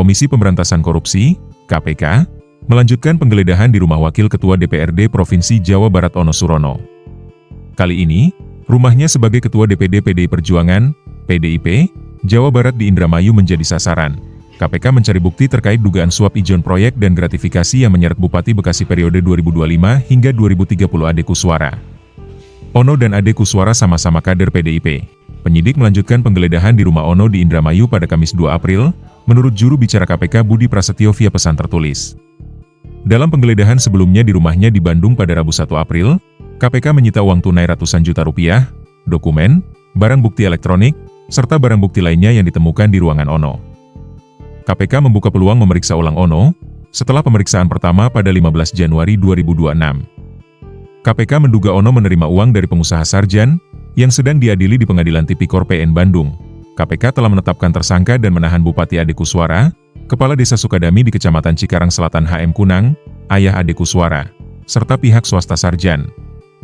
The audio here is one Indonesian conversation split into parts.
Komisi Pemberantasan Korupsi, KPK, melanjutkan penggeledahan di rumah Wakil Ketua DPRD Provinsi Jawa Barat Ono Surono. Kali ini, rumahnya sebagai Ketua DPD PDI Perjuangan, PDIP, Jawa Barat di Indramayu menjadi sasaran. KPK mencari bukti terkait dugaan suap ijon proyek dan gratifikasi yang menyeret Bupati Bekasi periode 2025 hingga 2030 Ade Kuswara. Ono dan Ade Kuswara sama-sama kader PDIP. Penyidik melanjutkan penggeledahan di rumah Ono di Indramayu pada Kamis 2 April, menurut juru bicara KPK Budi Prasetyo via pesan tertulis. Dalam penggeledahan sebelumnya di rumahnya di Bandung pada Rabu 1 April, KPK menyita uang tunai ratusan juta rupiah, dokumen, barang bukti elektronik, serta barang bukti lainnya yang ditemukan di ruangan Ono. KPK membuka peluang memeriksa ulang Ono, setelah pemeriksaan pertama pada 15 Januari 2026. KPK menduga Ono menerima uang dari pengusaha Sarjan, yang sedang diadili di Pengadilan Tipikor PN Bandung. KPK telah menetapkan tersangka dan menahan Bupati Ade Kuswara, Kepala Desa Sukadami di Kecamatan Cikarang Selatan HM Kunang, ayah Ade Kuswara, serta pihak swasta Sarjan.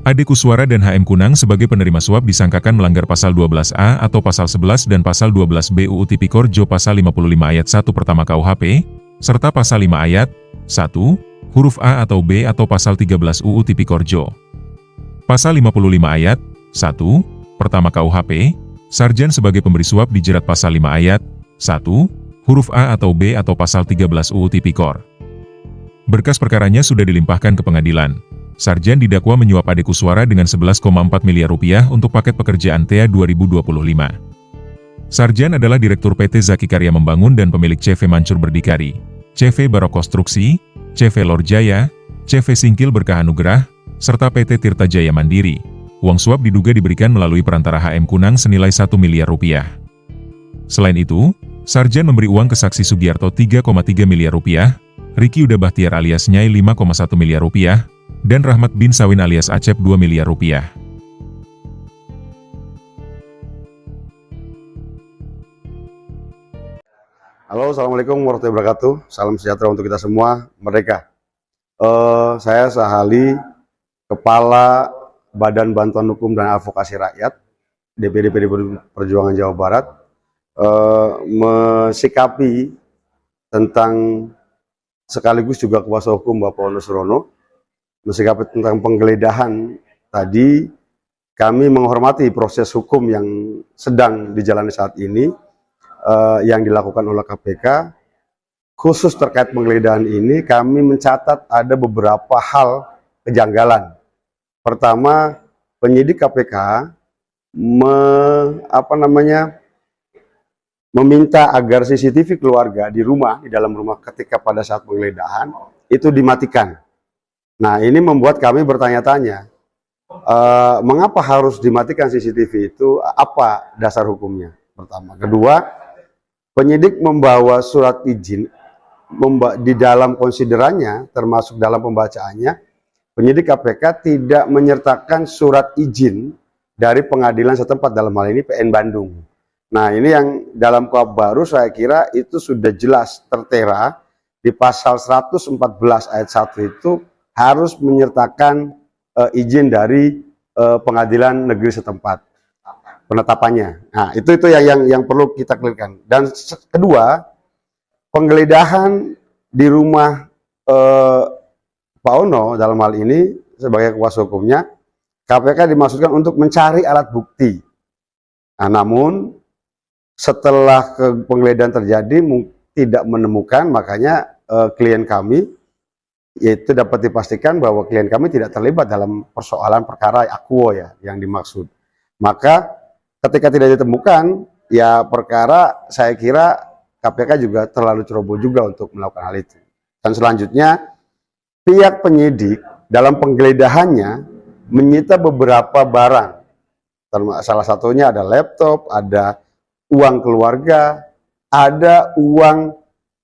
Ade Kuswara dan HM Kunang sebagai penerima suap disangkakan melanggar Pasal 12A atau Pasal 11 dan Pasal 12B UU Tipikor Jo Pasal 55 Ayat 1 pertama KUHP, serta Pasal 5 Ayat 1, huruf A atau B atau Pasal 13 UU Tipikor Jo. Pasal 55 Ayat 1, pertama KUHP, Sarjan sebagai pemberi suap dijerat Pasal 5 Ayat 1, huruf A atau B atau Pasal 13 UU Tipikor. Berkas perkaranya sudah dilimpahkan ke pengadilan. Sarjan didakwa menyuap Ade Kuswara dengan 11,4 miliar rupiah untuk paket pekerjaan TEA 2025. Sarjan adalah Direktur PT Zaki Karya Membangun dan pemilik CV Mancur Berdikari, CV Barok Konstruksi, CV Lor Jaya, CV Singkil Berkah Anugerah, serta PT Tirta Jaya Mandiri. Uang suap diduga diberikan melalui perantara HM Kunang senilai 1 miliar rupiah. Selain itu, Sarjan memberi uang ke saksi Sugiarto 3,3 miliar rupiah, Riki Uda Bahtiar alias Nyai 5,1 miliar rupiah, dan Rahmat bin Sawin alias Acep 2 miliar rupiah. Halo, Assalamualaikum warahmatullahi wabarakatuh. Salam sejahtera untuk kita semua. Merdeka. Saya Sahali, Kepala Badan Bantuan Hukum dan Advokasi Rakyat, DPD PDI Perjuangan Jawa Barat, mensikapi tentang sekaligus juga kuasa hukum Bapak Ono Surono, mensikapi tentang penggeledahan tadi. Kami menghormati proses hukum yang sedang dijalani saat ini, yang dilakukan oleh KPK. Khusus terkait penggeledahan ini, kami mencatat ada beberapa hal kejanggalan. Pertama, penyidik KPK meminta agar CCTV keluarga di dalam rumah ketika pada saat penggeledahan itu dimatikan. Nah, ini membuat kami bertanya-tanya, mengapa harus dimatikan CCTV itu, apa dasar hukumnya? Pertama. Kedua, penyidik membawa surat izin, di dalam konsiderannya, termasuk dalam pembacaannya, penyidik KPK tidak menyertakan surat izin dari pengadilan setempat, dalam hal ini PN Bandung. Nah, ini yang dalam KUHP baru saya kira itu sudah jelas tertera di pasal 114 ayat 1 itu harus menyertakan izin dari pengadilan negeri setempat penetapannya. Nah, itu yang perlu kita clearkan. Dan kedua, penggeledahan di rumah Pak Ono dalam hal ini sebagai kuasa hukumnya, KPK dimaksudkan untuk mencari alat bukti. Nah, namun setelah penggeledahan terjadi tidak menemukan, makanya klien kami, yaitu dapat dipastikan bahwa klien kami tidak terlibat dalam persoalan perkara akuo ya yang dimaksud. Maka ketika tidak ditemukan, ya perkara saya kira KPK juga terlalu ceroboh juga untuk melakukan hal itu. Dan selanjutnya, pihak penyidik dalam penggeledahannya menyita beberapa barang. Salah satunya ada laptop, ada uang keluarga, ada uang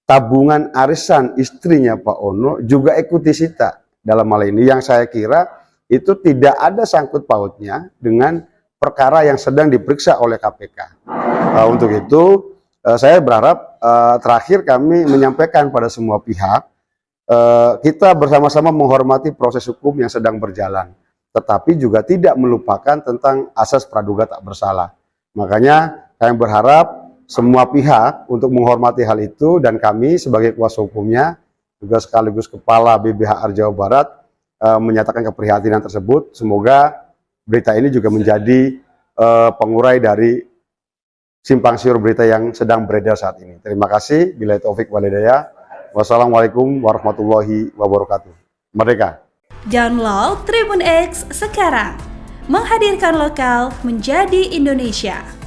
tabungan arisan istrinya Pak Ono, juga ikut disita dalam hal ini, yang saya kira itu tidak ada sangkut pautnya dengan perkara yang sedang diperiksa oleh KPK. Untuk itu saya berharap terakhir kami menyampaikan pada semua pihak, kita bersama-sama menghormati proses hukum yang sedang berjalan, tetapi juga tidak melupakan tentang asas praduga tak bersalah. Makanya kami berharap semua pihak untuk menghormati hal itu, dan kami sebagai kuasa hukumnya juga sekaligus Kepala BBHR Jawa Barat menyatakan keprihatinan tersebut. Semoga berita ini juga menjadi pengurai dari simpang siur berita yang sedang beredar saat ini. Terima kasih. Billahi taufik wal hidayah. Wassalamualaikum warahmatullahi wabarakatuh. Merdeka. Download Tribun X sekarang. Menghadirkan lokal menjadi Indonesia.